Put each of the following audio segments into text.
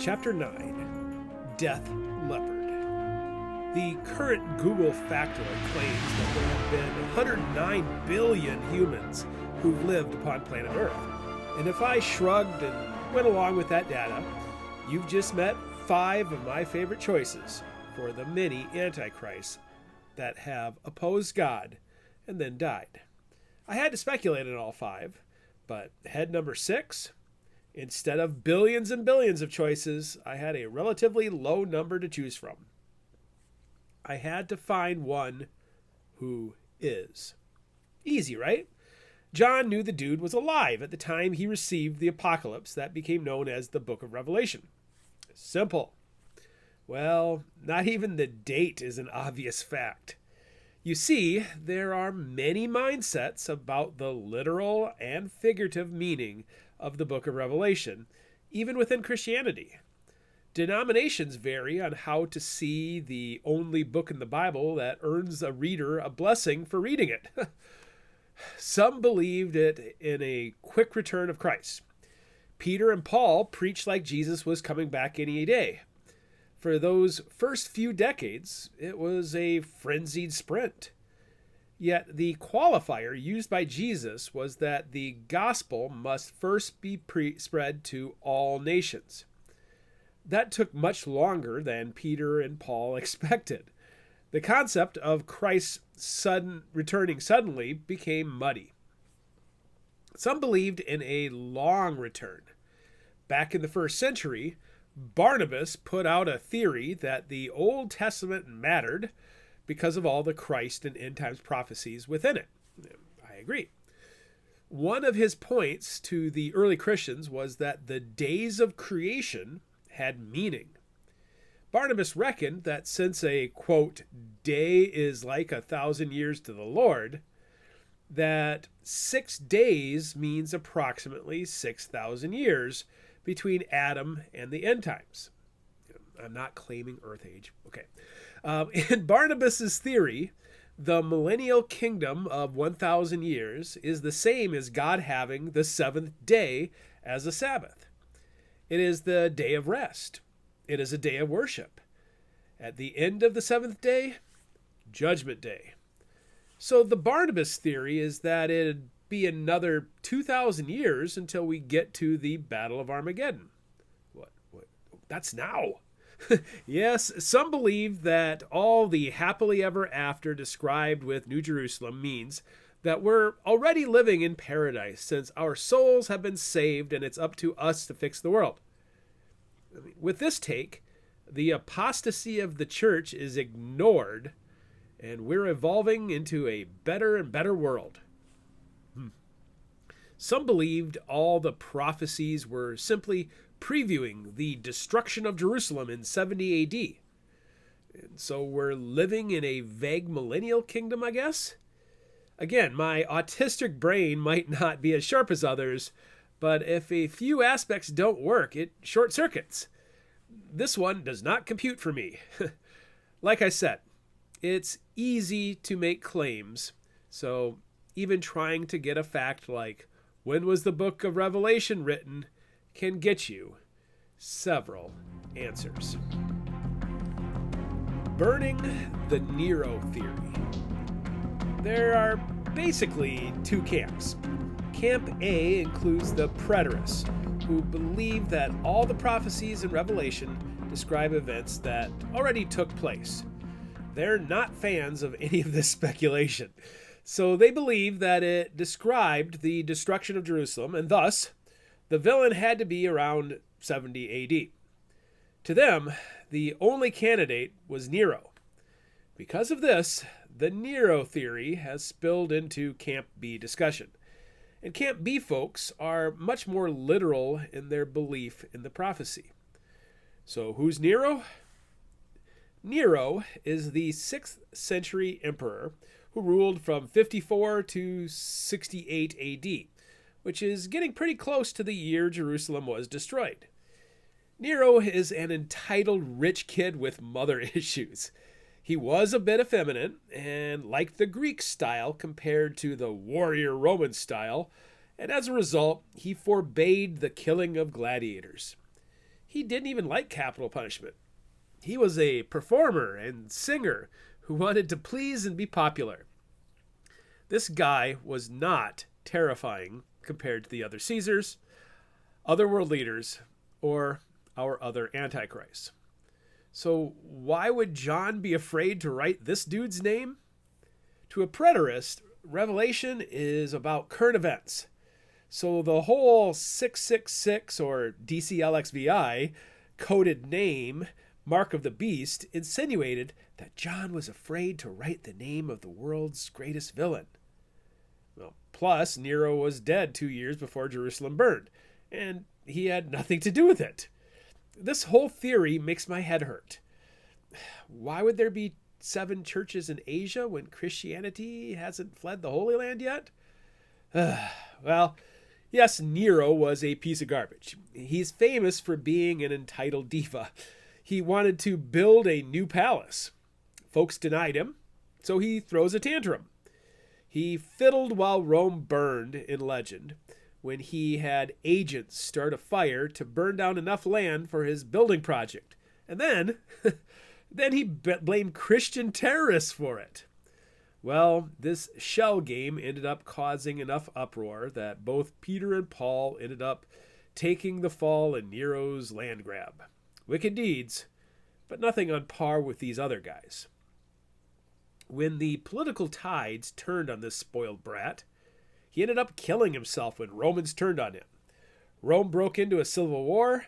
Chapter 9, Death Leopard. The current Google factoid claims that there have been 109 billion humans who've lived upon planet Earth. And if I shrugged and went along with that data, you've just met 5 of my favorite choices for the many antichrists that have opposed God and then died. I had to speculate on all 5, but head number 6, instead of billions and billions of choices, I had a relatively low number to choose from. I had to find one who is. Easy, right? John knew the dude was alive at the time he received the apocalypse that became known as the Book of Revelation. Simple. Well, not even the date is an obvious fact. You see, there are many mindsets about the literal and figurative meaning of the Book of Revelation, even within Christianity. Denominations vary on how to see the only book in the Bible that earns a reader a blessing for reading it. Some believed it in a quick return of Christ. Peter and Paul preached like Jesus was coming back any day. For those first few decades, it was a frenzied sprint. Yet the qualifier used by Jesus was that the gospel must first be spread to all nations. That took much longer than Peter and Paul expected. The concept of Christ returning suddenly became muddy. Some believed in a long return. Back in the first century, Barnabas put out a theory that the Old Testament mattered because of all the Christ and end times prophecies within it. I agree. One of his points to the early Christians was that the days of creation had meaning. Barnabas reckoned that since a, quote, day is like 1,000 years to the Lord, that 6 days means approximately 6,000 years between Adam and the end times. I'm not claiming Earth age. Okay. In Barnabas's theory, the millennial kingdom of 1,000 years is the same as God having the 7th day as a Sabbath. It is the day of rest. It is a day of worship. At the end of the 7th day, Judgment Day. So the Barnabas theory is that it'd be another 2,000 years until we get to the Battle of Armageddon. What? That's now. Yes, some believe that all the happily ever after described with New Jerusalem means that we're already living in paradise since our souls have been saved and it's up to us to fix the world. With this take, the apostasy of the church is ignored and we're evolving into a better and better world. Some believed all the prophecies were simply previewing the destruction of Jerusalem in 70 AD. And so we're living in a vague millennial kingdom, I guess? Again, my autistic brain might not be as sharp as others, but if a few aspects don't work, it short circuits. This one does not compute for me. Like I said, it's easy to make claims, so even trying to get a fact like, when was the Book of Revelation written, can get you several answers. Burning the Nero theory. There are basically 2 camps. Camp A includes the preterists, who believe that all the prophecies in Revelation describe events that already took place. They're not fans of any of this speculation, so they believe that it described the destruction of Jerusalem, and thus, the villain had to be around 70 AD. To them, the only candidate was Nero. Because of this, the Nero theory has spilled into Camp B discussion. And Camp B folks are much more literal in their belief in the prophecy. So who's Nero? Nero is the 6th century emperor who ruled from 54 to 68 AD, which is getting pretty close to the year Jerusalem was destroyed. Nero is an entitled rich kid with mother issues. He was a bit effeminate and liked the Greek style compared to the warrior Roman style, and as a result, he forbade the killing of gladiators. he didn't even like capital punishment. He was a performer and singer who wanted to please and be popular. This guy was not terrifying compared to the other Caesars, other world leaders, or our other antichrists. So why would John be afraid to write this dude's name? To a preterist, Revelation is about current events. So the whole 666 or DCLXVI coded name, Mark of the Beast, insinuated that John was afraid to write the name of the world's greatest villain. Well, plus, Nero was dead 2 years before Jerusalem burned, and he had nothing to do with it. This whole theory makes my head hurt. Why would there be 7 churches in Asia when Christianity hasn't fled the Holy Land yet? Well, yes, Nero was a piece of garbage. He's famous for being an entitled diva. He wanted to build a new palace. Folks denied him, so he throws a tantrum. He fiddled while Rome burned in legend, when he had agents start a fire to burn down enough land for his building project. And then he blamed Christian terrorists for it. Well, this shell game ended up causing enough uproar that both Peter and Paul ended up taking the fall in Nero's land grab. Wicked deeds, but nothing on par with these other guys. When the political tides turned on this spoiled brat, he ended up killing himself when Romans turned on him. Rome broke into a civil war.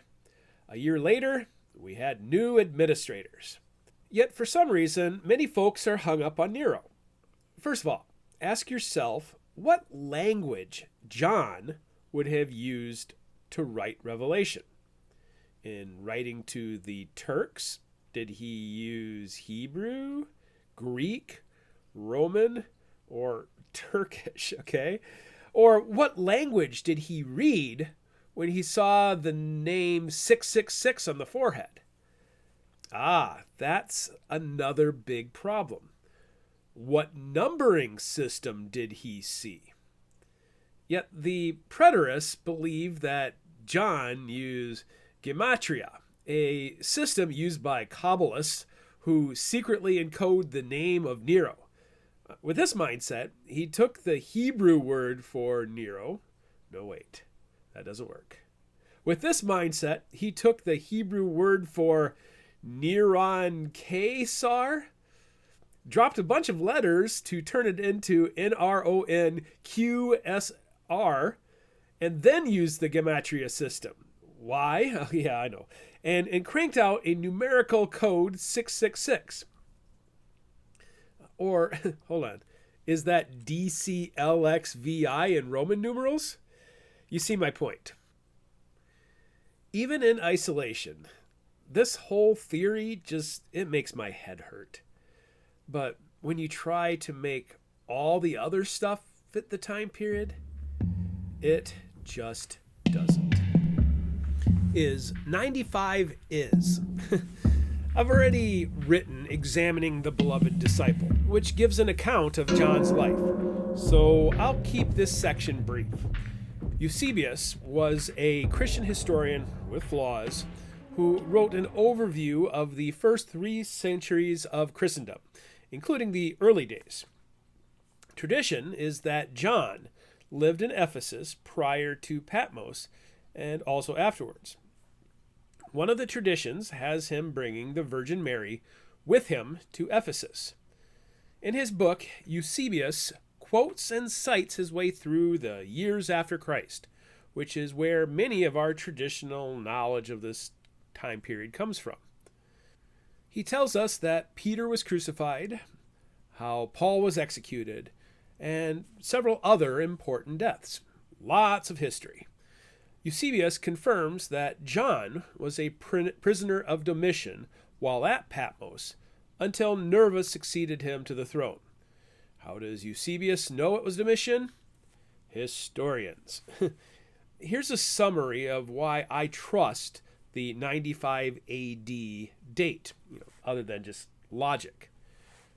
A year later, we had new administrators. Yet for some reason, many folks are hung up on Nero. First of all, ask yourself what language John would have used to write Revelation. In writing to the Turks, did he use Hebrew, Greek, Roman, or Turkish, okay? Or what language did he read when he saw the name 666 on the forehead? That's another big problem. What numbering system did he see? Yet the preterists believe that John used gematria, a system used by Kabbalists who secretly encode the name of Nero. With this mindset, he took the Hebrew word for Nero. No, wait, that doesn't work. With this mindset, he took the Hebrew word for Neron Caesar, dropped a bunch of letters to turn it into NRONQSR, and then used the gematria system. Why? Yeah, I know. And cranked out a numerical code 666. Or, hold on, is that DCLXVI in Roman numerals? You see my point. Even in isolation, this whole theory it makes my head hurt. But when you try to make all the other stuff fit the time period, it just doesn't. Is 95 is. I've already written Examining the Beloved Disciple, which gives an account of John's life, so I'll keep this section brief. Eusebius was a Christian historian with flaws who wrote an overview of the first 3 centuries of Christendom, including the early days. Tradition is that John lived in Ephesus prior to Patmos and also afterwards. One of the traditions has him bringing the Virgin Mary with him to Ephesus. In his book, Eusebius quotes and cites his way through the years after Christ, which is where many of our traditional knowledge of this time period comes from. He tells us that Peter was crucified, how Paul was executed, and several other important deaths. Lots of history. Eusebius confirms that John was a prisoner of Domitian while at Patmos until Nerva succeeded him to the throne. How does Eusebius know it was Domitian? Historians. Here's a summary of why I trust the 95 AD date, other than just logic.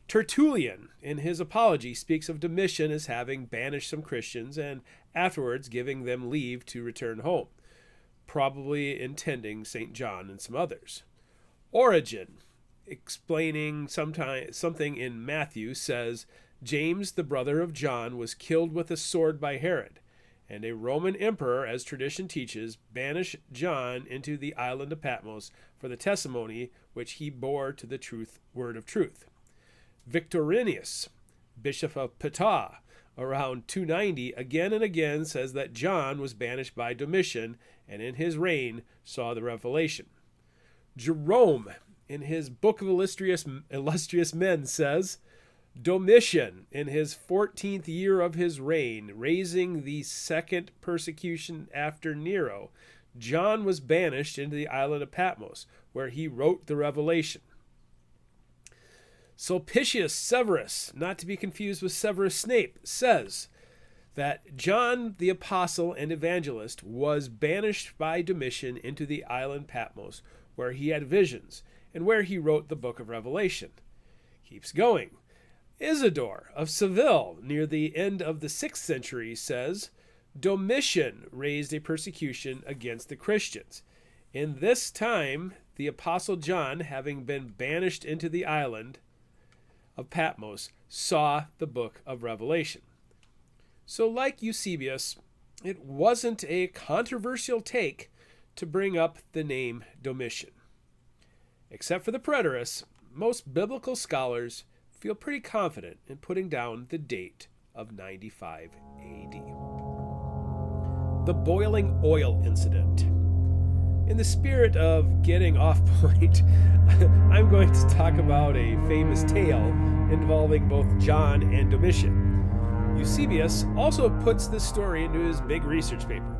Tertullian, in his Apology, speaks of Domitian as having banished some Christians and afterwards giving them leave to return home. probably intending St. John and some others. Origen, explaining something in Matthew, says James, the brother of John, was killed with a sword by Herod, and a Roman emperor, as tradition teaches, banished John into the island of Patmos for the testimony which he bore to the word of truth. Victorinus, bishop of Ptah, around 290, again and again says that John was banished by Domitian, and in his reign saw the revelation. Jerome, in his Book of Illustrious Men, says, Domitian, in his 14th year of his reign, raising the second persecution after Nero, John was banished into the island of Patmos, where he wrote the Revelation. Sulpicius Severus, not to be confused with Severus Snape, says that John the Apostle and Evangelist was banished by Domitian into the island Patmos, where he had visions, and where he wrote the book of Revelation. Keeps going. Isidore of Seville, near the end of the 6th century, says, Domitian raised a persecution against the Christians. In this time, the Apostle John, having been banished into the island of Patmos, saw the book of Revelation. So like Eusebius, it wasn't a controversial take to bring up the name Domitian. Except for the preterists, most biblical scholars feel pretty confident in putting down the date of 95 AD. The boiling oil incident. In the spirit of getting off point, I'm going to talk about a famous tale involving both John and Domitian. Eusebius also puts this story into his big research paper.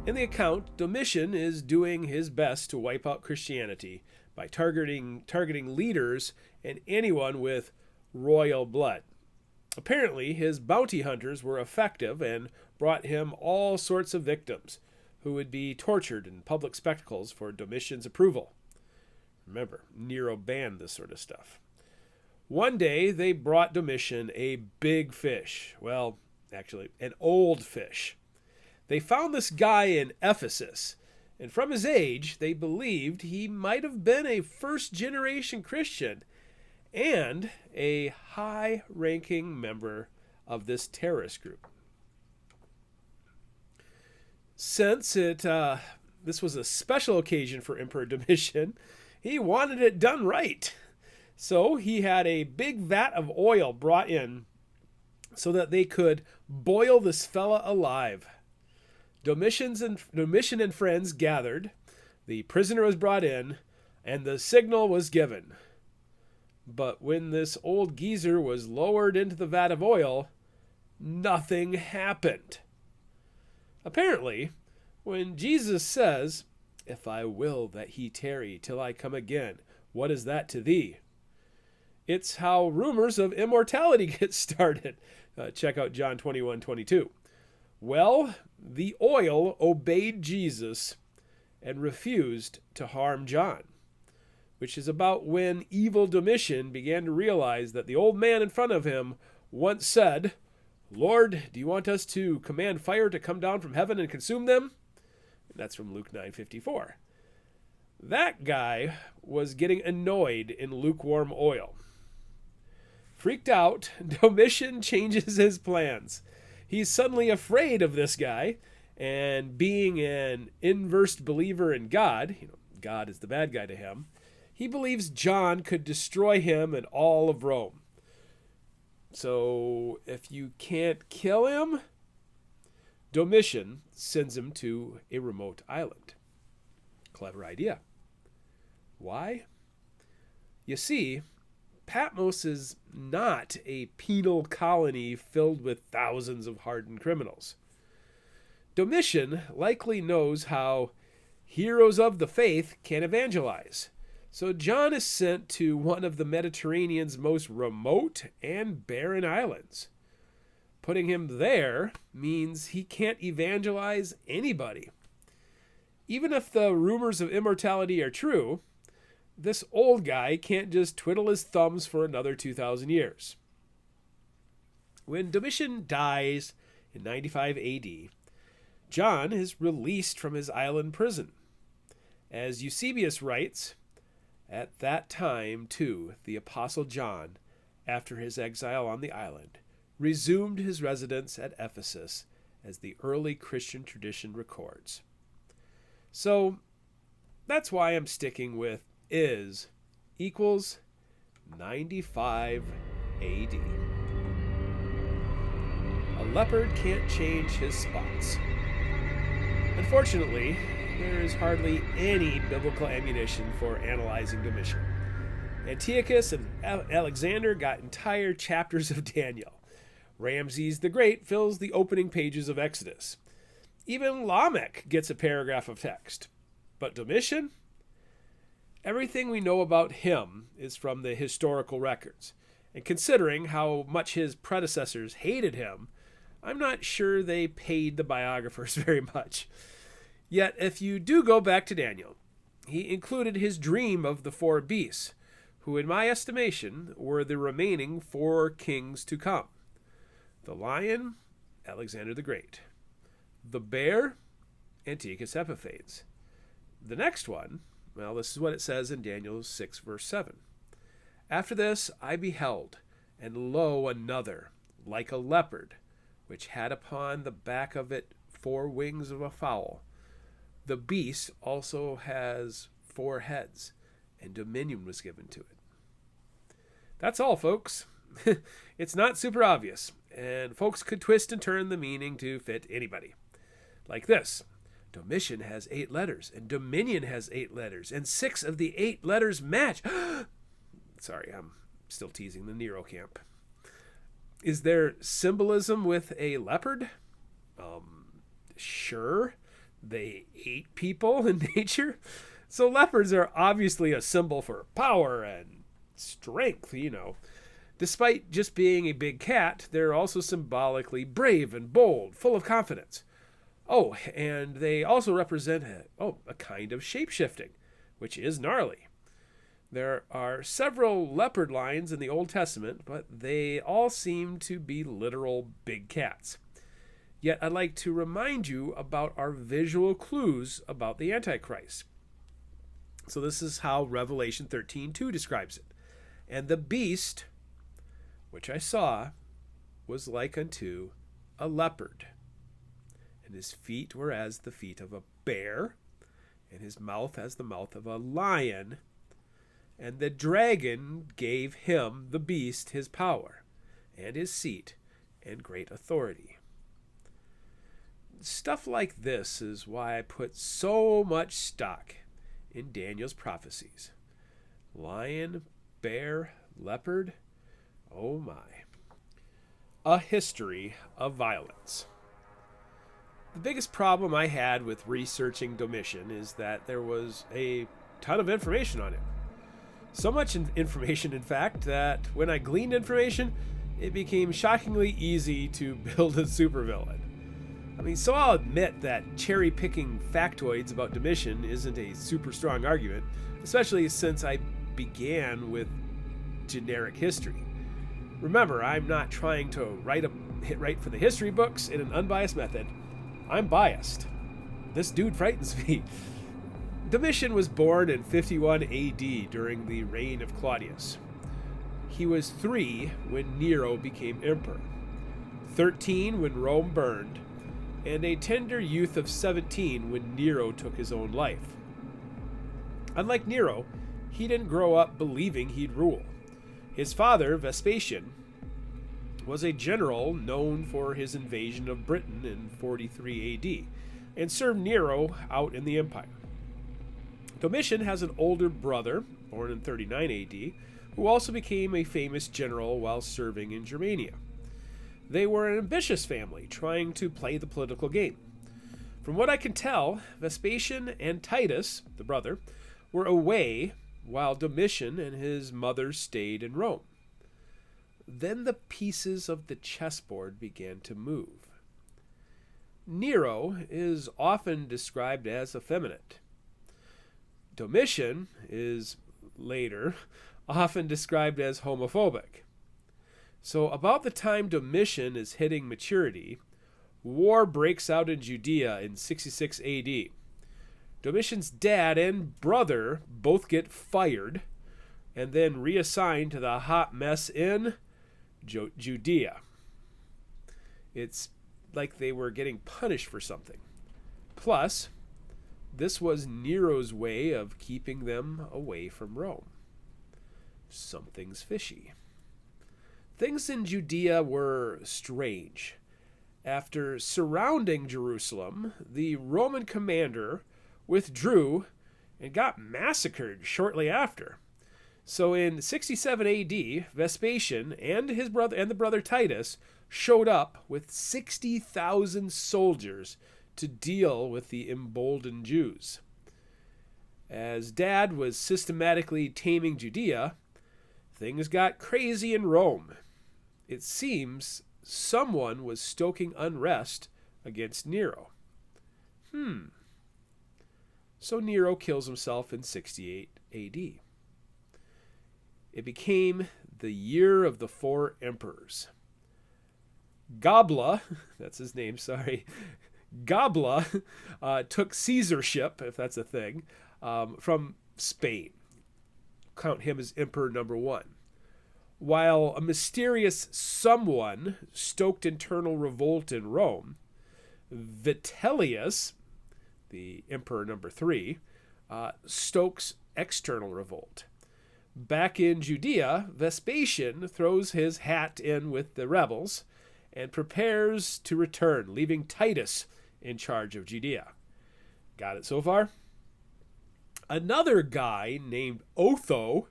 In the account, Domitian is doing his best to wipe out Christianity by targeting leaders and anyone with royal blood. Apparently, his bounty hunters were effective and brought him all sorts of victims who would be tortured in public spectacles for Domitian's approval. Remember, Nero banned this sort of stuff. One day, they brought Domitian a big fish. Well, actually, an old fish. They found this guy in Ephesus, and from his age, they believed he might have been a first-generation Christian and a high-ranking member of this terrorist group. Since this was a special occasion for Emperor Domitian, he wanted it done right. So he had a big vat of oil brought in so that they could boil this fella alive. Domitian and friends gathered, the prisoner was brought in, and the signal was given. But when this old geezer was lowered into the vat of oil, nothing happened. Apparently, when Jesus says, "If I will that he tarry till I come again, what is that to thee?" It's how rumors of immortality get started. Check out John 21:22. Well, the oil obeyed Jesus and refused to harm John, which is about when evil Domitian began to realize that the old man in front of him once said, "Lord, do you want us to command fire to come down from heaven and consume them?" That's from Luke 9:54. That guy was getting annoyed in lukewarm oil. Freaked out, Domitian changes his plans. He's suddenly afraid of this guy, and being an inversed believer in God, God is the bad guy to him, he believes John could destroy him and all of Rome. So if you can't kill him, Domitian sends him to a remote island. Clever idea. Why? You see, Patmos is not a penal colony filled with thousands of hardened criminals. Domitian likely knows how heroes of the faith can evangelize. So John is sent to one of the Mediterranean's most remote and barren islands. Putting him there means he can't evangelize anybody. Even if the rumors of immortality are true, this old guy can't just twiddle his thumbs for another 2,000 years. When Domitian dies in 95 AD, John is released from his island prison. As Eusebius writes, at that time, too, the Apostle John, after his exile on the island, resumed his residence at Ephesus, as the early Christian tradition records. So that's why I'm sticking with is equals 95 AD. A leopard can't change his spots. Unfortunately, there is hardly any biblical ammunition for analyzing Domitian. Antiochus and Alexander got entire chapters of Daniel. Ramses the Great fills the opening pages of Exodus. Even Lamech gets a paragraph of text. But Domitian? Everything we know about him is from the historical records. And considering how much his predecessors hated him, I'm not sure they paid the biographers very much. Yet, if you do go back to Daniel, he included his dream of the 4 beasts, who in my estimation were the remaining 4 kings to come. The lion, Alexander the Great. The bear, Antiochus Epiphanes. The next one, well, this is what it says in Daniel 6, verse 7. After this I beheld, and lo, another, like a leopard, which had upon the back of it 4 wings of a fowl. The beast also has 4 heads, and dominion was given to it. That's all, folks. It's not super obvious, and folks could twist and turn the meaning to fit anybody. Like this: Domitian has 8 letters, and dominion has 8 letters, and 6 of the 8 letters match. Sorry, I'm still teasing the Nero camp. Is there symbolism with a leopard? Sure. They ate people in nature. So leopards are obviously a symbol for power and strength, Despite just being a big cat, they're also symbolically brave and bold, full of confidence. Oh, and they also represent a kind of shape-shifting, which is gnarly. There are several leopard lines in the Old Testament, but they all seem to be literal big cats. Yet I'd like to remind you about our visual clues about the Antichrist. So this is how Revelation 13:2 describes it. And the beast, which I saw, was like unto a leopard. And his feet were as the feet of a bear, and his mouth as the mouth of a lion. And the dragon gave him, the beast, his power, and his seat, and great authority. Stuff like this is why I put so much stock in Daniel's prophecies. Lion, bear, leopard, oh my. A history of violence. The biggest problem I had with researching Domitian is that there was a ton of information on him. So much information, in fact, that when I gleaned information, it became shockingly easy to build a supervillain. So I'll admit that cherry-picking factoids about Domitian isn't a super strong argument, especially since I began with generic history. Remember, I'm not trying to hit right for the history books in an unbiased method. I'm biased. This dude frightens me. Domitian was born in 51 AD during the reign of Claudius. He was 3 when Nero became emperor, 13 when Rome burned, and a tender youth of 17 when Nero took his own life. Unlike Nero, he didn't grow up believing he'd rule. His father, Vespasian, was a general known for his invasion of Britain in 43 AD and served Nero out in the empire. Domitian has an older brother, born in 39 AD, who also became a famous general while serving in Germania. They were an ambitious family, trying to play the political game. From what I can tell, Vespasian and Titus, the brother, were away while Domitian and his mother stayed in Rome. Then the pieces of the chessboard began to move. Nero is often described as effeminate. Domitian is, later, often described as homophobic. So about the time Domitian is hitting maturity, war breaks out in Judea in 66 AD. Domitian's dad and brother both get fired and then reassigned to the hot mess in Judea. It's like they were getting punished for something. Plus, this was Nero's way of keeping them away from Rome. Something's fishy. Things in Judea were strange. After surrounding Jerusalem, the Roman commander withdrew and got massacred shortly after. So in 67 AD, Vespasian and his brother and the brother Titus showed up with 60,000 soldiers to deal with the emboldened Jews. As Dad was systematically taming Judea, things got crazy in Rome. It seems someone was stoking unrest against Nero. So Nero kills himself in 68 AD. It became the year of the 4 emperors. Gabla, that's his name, sorry. Gabla took Caesarship, if that's a thing, from Spain. Count him as emperor number 1. While a mysterious someone stoked internal revolt in Rome, Vitellius, the emperor number 3, stokes external revolt. Back in Judea, Vespasian throws his hat in with the rebels and prepares to return, leaving Titus in charge of Judea. Got it so far? Another guy named Otho,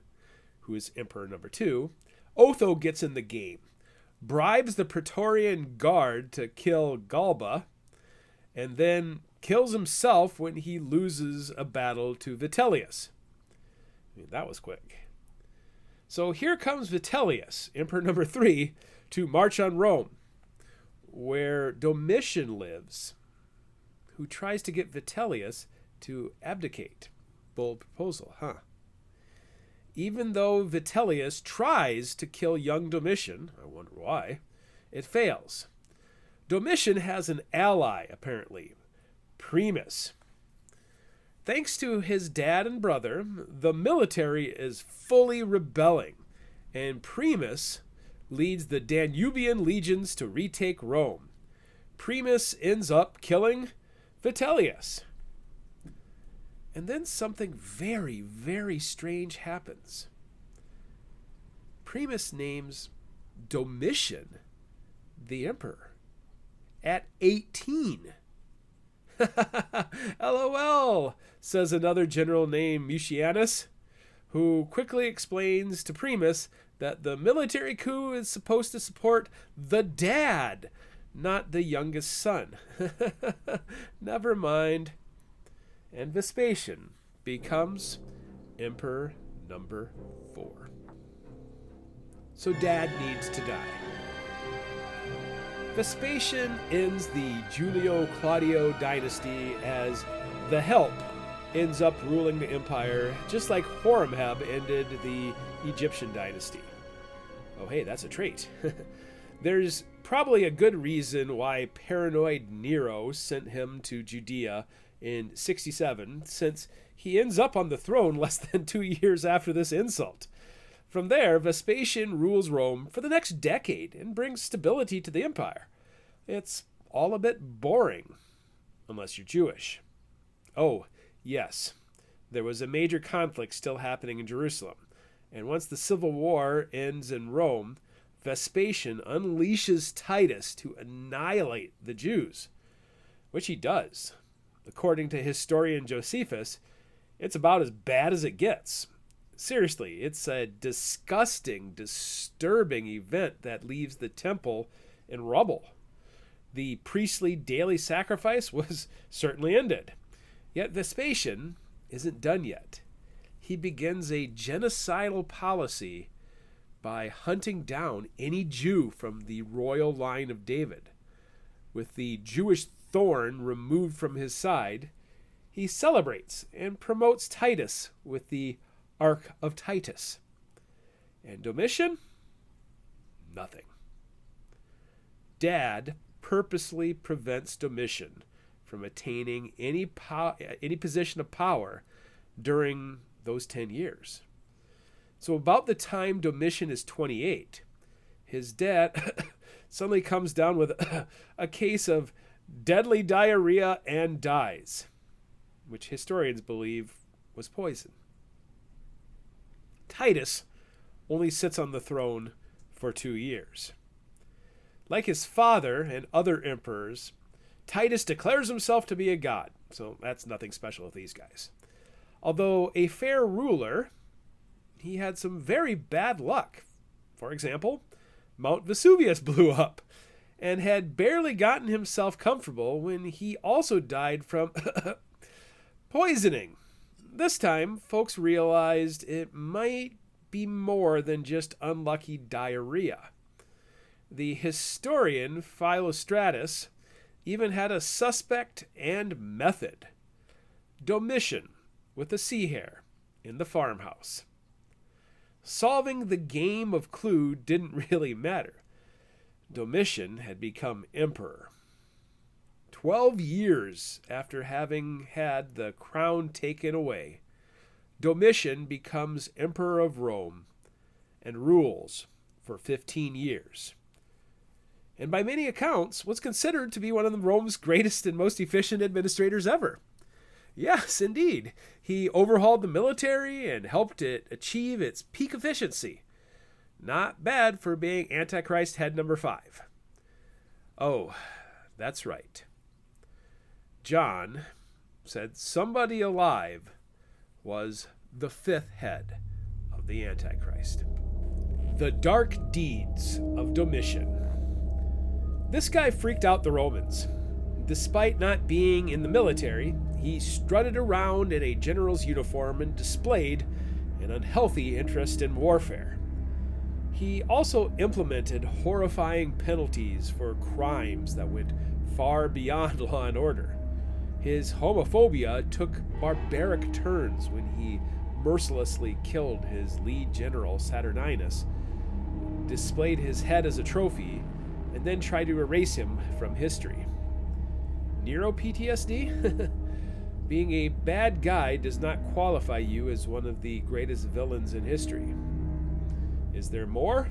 who is emperor number 2, Otho gets in the game, bribes the Praetorian Guard to kill Galba, and then kills himself when he loses a battle to Vitellius. That was quick. So here comes Vitellius, emperor number 3, to march on Rome, where Domitian lives, who tries to get Vitellius to abdicate. Bold proposal, huh? Even though Vitellius tries to kill young Domitian, I wonder why, it fails. Domitian has an ally, apparently, Primus. Thanks to his dad and brother, the military is fully rebelling, and Primus leads the Danubian legions to retake Rome. Primus ends up killing Vitellius. And then something very, very strange happens. Primus names Domitian the emperor at 18. LOL, says another general named Mucianus, who quickly explains to Primus that the military coup is supposed to support the dad, not the youngest son. Never mind. And Vespasian becomes emperor number 4. So Dad needs to die. Vespasian ends the Julio-Claudio dynasty as the help ends up ruling the empire, just like Horemheb ended the Egyptian dynasty. Oh, hey, that's a trait. There's probably a good reason why paranoid Nero sent him to Judea in 67, since he ends up on the throne less than 2 years after this insult. From there, Vespasian rules Rome for the next decade and brings stability to the empire. It's all a bit boring, unless you're Jewish. Oh, yes, there was a major conflict still happening in Jerusalem, and once the civil war ends in Rome, Vespasian unleashes Titus to annihilate the Jews, which he does. According to historian Josephus, it's about as bad as it gets. Seriously, it's a disgusting, disturbing event that leaves the temple in rubble. The priestly daily sacrifice was certainly ended. Yet Vespasian isn't done yet. He begins a genocidal policy by hunting down any Jew from the royal line of David. With the Jewish thorn removed from his side, he celebrates and promotes Titus with the Ark of Titus. And Domitian? Nothing. Dad purposely prevents Domitian from attaining any position of power during those 10 years. So about the time Domitian is 28, his dad suddenly comes down with a case of deadly diarrhea and dies, which historians believe was poison. Titus only sits on the throne for 2 years. Like his father and other emperors, Titus declares himself to be a god, so that's nothing special with these guys. Although a fair ruler, he had some very bad luck. For example, Mount Vesuvius blew up and had barely gotten himself comfortable when he also died from poisoning. This time, folks realized it might be more than just unlucky diarrhea. The historian Philostratus even had a suspect and method. Domitian, with a sea hare, in the farmhouse. Solving the game of Clue didn't really matter. Domitian had become emperor. 12 years after having had the crown taken away, Domitian becomes emperor of Rome and rules for 15 years. And by many accounts, was considered to be one of Rome's greatest and most efficient administrators ever. Yes, indeed. He overhauled the military and helped it achieve its peak efficiency. Not bad for being Antichrist head number 5. Oh, that's right. John said somebody alive was the 5th head of the Antichrist. The dark deeds of Domitian. This guy freaked out the Romans. Despite not being in the military, he strutted around in a general's uniform and displayed an unhealthy interest in warfare. He also implemented horrifying penalties for crimes that went far beyond law and order. His homophobia took barbaric turns when he mercilessly killed his lead general Saturninus, displayed his head as a trophy, and then tried to erase him from history. Nero PTSD? Being a bad guy does not qualify you as one of the greatest villains in history. Is there more?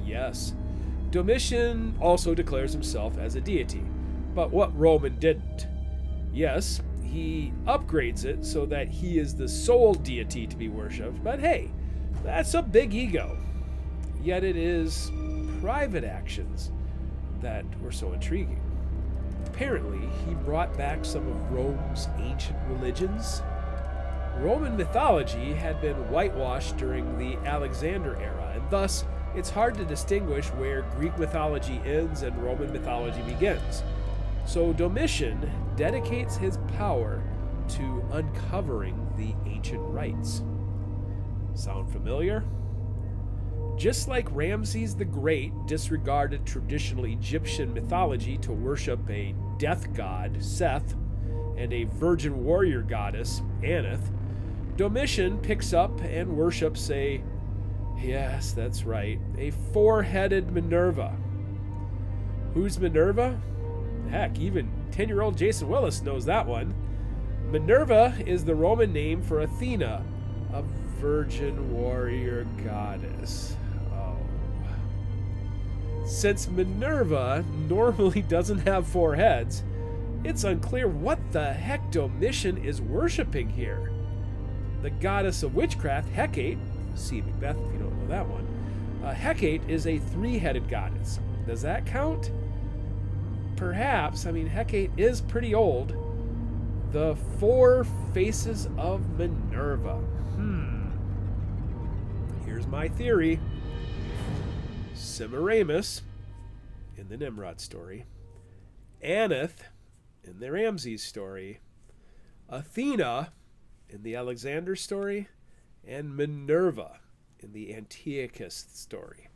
Yes. Domitian also declares himself as a deity, but what Roman didn't? Yes, he upgrades it so that he is the sole deity to be worshipped, but hey, that's a big ego. Yet it is private actions that were so intriguing. Apparently, he brought back some of Rome's ancient religions. Roman mythology had been whitewashed during the Alexander era, and thus it's hard to distinguish where Greek mythology ends and Roman mythology begins. So Domitian dedicates his power to uncovering the ancient rites. Sound familiar? Just like Ramses the Great disregarded traditional Egyptian mythology to worship a death god, Seth, and a virgin warrior goddess, Aneth, Domitian picks up and worships yes, that's right, a 4-headed Minerva. Who's Minerva? Heck, even 10-year-old Jason Willis knows that one. Minerva is the Roman name for Athena, a virgin warrior goddess. Since Minerva normally doesn't have 4 heads, it's unclear what the heck Domitian is worshipping here. The goddess of witchcraft, Hecate, see Macbeth if you don't know that one, Hecate is a 3-headed goddess. Does that count? Perhaps. I mean, Hecate is pretty old. The 4 faces of Minerva. Here's my theory. Semiramis, in the Nimrod story, Aneth, in the Ramses story, Athena, in the Alexander story, and Minerva, in the Antiochus story.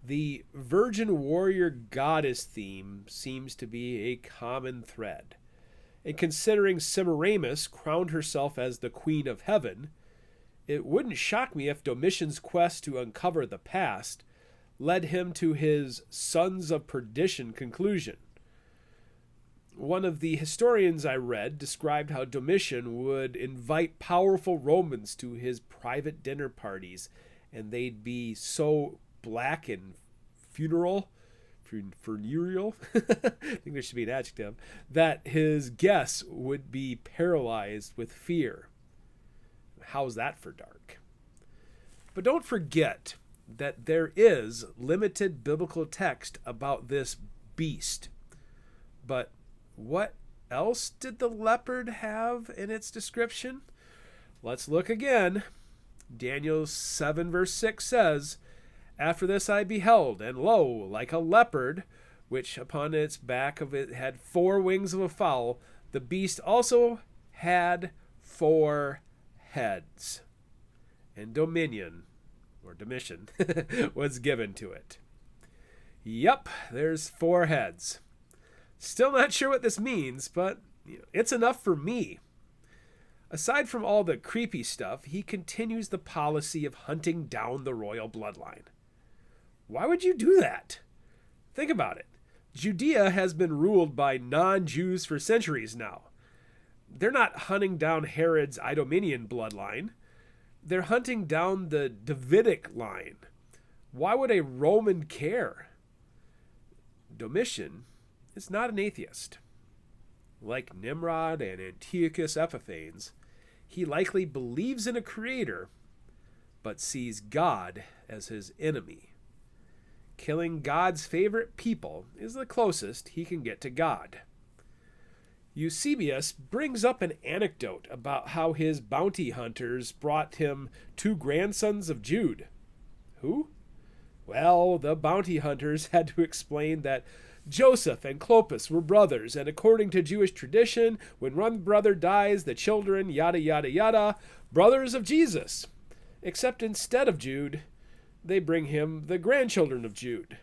The virgin warrior goddess theme seems to be a common thread. And considering Semiramis crowned herself as the Queen of Heaven, it wouldn't shock me if Domitian's quest to uncover the past led him to his sons of perdition conclusion. One of the historians I read described how Domitian would invite powerful Romans to his private dinner parties, and they'd be so black and funereal, I think there should be an adjective, that his guests would be paralyzed with fear. How's that for dark? But don't forget that there is limited biblical text about this beast. But what else did the leopard have in its description? Let's look again. Daniel 7 verse 6 says, "After this I beheld, and lo, like a leopard, which upon its back of it had 4 wings of a fowl, the beast also had 4 heads, and dominion," or Domitian, "was given to it." Yep, there's 4 heads. Still not sure what this means, but it's enough for me. Aside from all the creepy stuff, he continues the policy of hunting down the royal bloodline. Why would you do that? Think about it. Judea has been ruled by non-Jews for centuries now. They're not hunting down Herod's Idumean bloodline. They're hunting down the Davidic line. Why would a Roman care? Domitian is not an atheist. Like Nimrod and Antiochus Epiphanes, he likely believes in a creator, but sees God as his enemy. Killing God's favorite people is the closest he can get to God. Eusebius brings up an anecdote about how his bounty hunters brought him 2 grandsons of Jude. Who? Well, the bounty hunters had to explain that Joseph and Clopas were brothers, and according to Jewish tradition, when one brother dies, the children, yada yada yada, brothers of Jesus. Except instead of Jude, they bring him the grandchildren of Jude.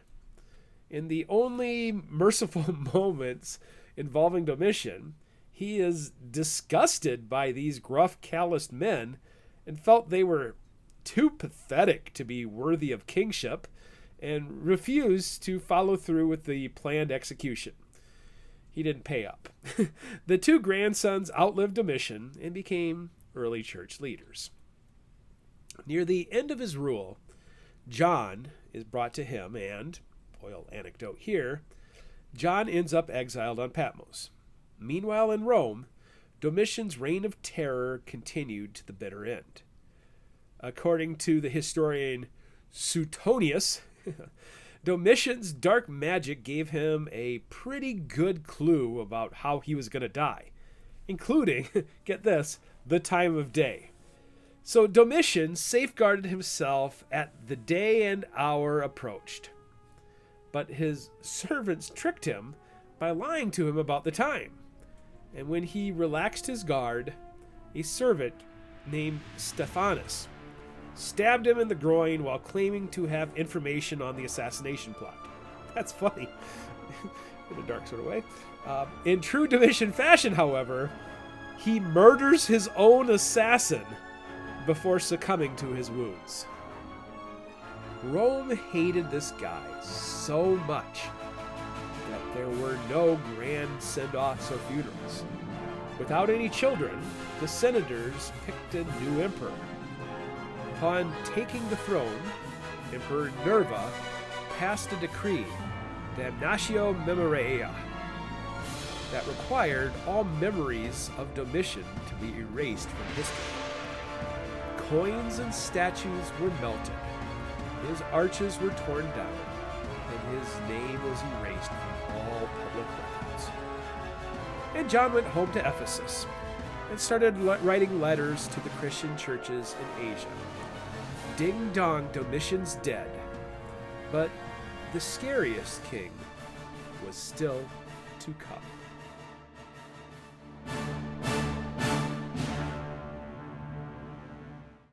In the only merciful moments involving Domitian, he is disgusted by these gruff, calloused men and felt they were too pathetic to be worthy of kingship, and refused to follow through with the planned execution. He didn't pay up. The 2 grandsons outlived Domitian and became early church leaders. Near the end of his rule, John is brought to him, and, royal anecdote here, John ends up exiled on Patmos. Meanwhile, in Rome, Domitian's reign of terror continued to the bitter end. According to the historian Suetonius, Domitian's dark magic gave him a pretty good clue about how he was going to die, including, get this, the time of day. So Domitian safeguarded himself at the day and hour approached. But his servants tricked him by lying to him about the time. And when he relaxed his guard, a servant named Stephanus stabbed him in the groin while claiming to have information on the assassination plot. That's funny, in a dark sort of way. In true Domitian fashion, however, he murders his own assassin before succumbing to his wounds. Rome hated this guy so much that there were no grand send-offs or funerals. Without any children, the senators picked a new emperor. Upon taking the throne, Emperor Nerva passed a decree, Damnatio Memoriae, that required all memories of Domitian to be erased from history. Coins and statues were melted, his arches were torn down, and his name was erased from all public records. And John went home to Ephesus and started writing letters to the Christian churches in Asia. Ding dong, Domitian's dead. But the scariest king was still to come.